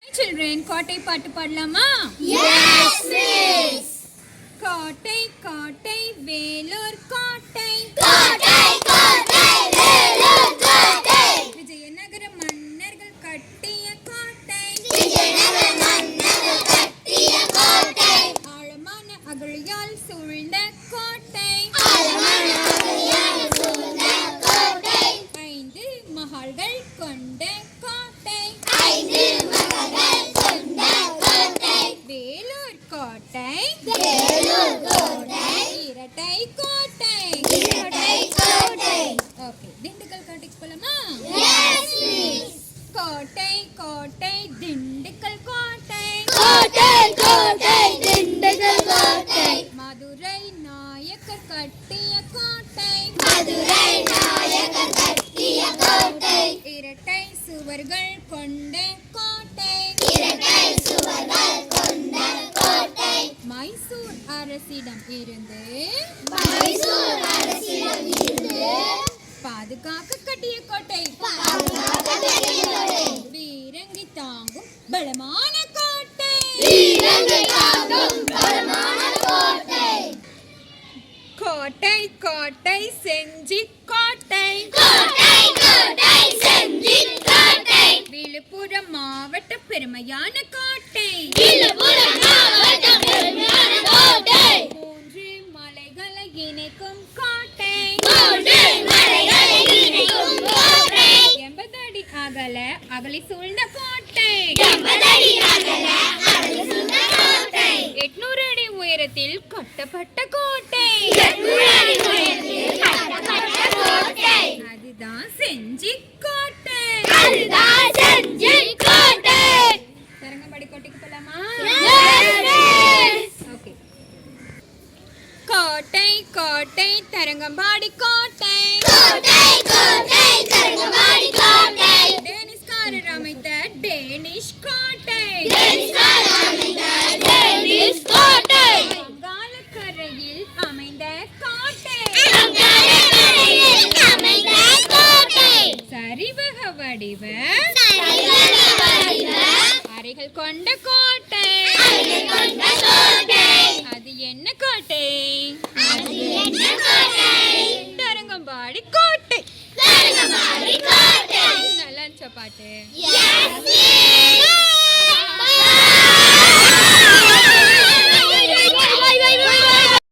Children, கோட்டை பாட்டு பாடலாமா? Yes, miss. கோட்டை கோட்டை வேலூர் கோட்டை, கோட்டை கோட்டை வேலூர் கோட்டை, விஜயநகர மன்னர்கள் கட்டிய கோட்டை, விஜயநகர மன்னர்கள் கட்டிய கோட்டை, ஆழமான அகழியால் சூழ்ந்த கோட்டை, ஆழமான அகழியால் சூழ்ந்த கோட்டை, 5 மகால்கள் கொண்ட கோட்டை, 5 மகள்கள் கொண்ட கோட்டை, வேலூர் கோட்டை, வேலூர் கோட்டை, இரட்டை கோட்டை. இரட்டை கோட்டை. ஓகே, திண்டுக்கல் கோட்டைக்கு போலாமா? Yes, miss. கோட்டை கோட்டை திண்டுக்கல் கோட்டை, கோட்டை கோட்டை திண்டுக்கல் கோட்டை, மதுரை நாயக்கர் கட்டிய கோட்டை, மதுரை நாயகர் கட்டிய கோட்டை, இரட்டை சுவர்கள் கொண்ட கோட்டை, இரட்டை சுவர்கள் கொண்ட கோட்டை, மைசூர் அரசிடம் இருந்து மைசூர் அரசிடம் இருந்து பாதுகாக்க கட்டிய கோட்டை, பாதுகாக்க கட்டிய கோட்டை, வீரங்கி தாங்கும் பலமான கோட்டை, வீரங்கை தாங்கும் பலமான கோட்டை, கோட்டை கோட்டை செஞ்சி கோட்டை, கோட்டை கோட்டை செஞ்சி கோட்டை, விழுப்புரம் மாவட்ட பெருமையான கோட்டை, விழுப்புரம் மாவட்ட பெருமையான கோட்டை, 3 மலைகளை இணைக்கும் கோட்டை, 3 மலைகளை இணைக்கும் கோட்டை, 80 அடி அகலி சூழ்ந்த கோட்டை, 80 அடி அகல அகல சூழ்ந்த கோட்டை, 800 அடி உயரத்தில் கட்டப்பட்ட கோட்டை, 800 அடி உயரத்தில் கட்டப்பட்ட கோட்டை, அதுதான் செஞ்சி கோட்டை. அதுதான் செஞ்சி கோட்டை. தரங்கம்பாடி கோட்டைக்கு போலாமா? Yes, miss. ஓகே. கோட்டை கோட்டை தரங்கம்பாடி கோட்டை, கோட்டை கோட்டை தரங்கம்பாடி கோட்டை, டேனிஷ்காரர் அமைத்த டேனிஷ் கோட்டை, டேனிஷ்காரர் அமைத்த டேனிஷ் கோட்டை, வங்காளக்கரையில் அமைந்த கோட்டை, வங்காளக்கரையில் அமைந்த கோட்டை, சரிவக வடிவ சரிவக வடிவ அறைகள் கொண்ட கோட்டை, அறைகள் கொண்ட கோட்டை, அது என்ன கோட்டை? அது என்ன கோட்டை? தரங்கம்பாடி கோட்டை. தரங்கம்பாடி கோட்டை. நல்லா இருந்துச்சா பாட்டு? Yes,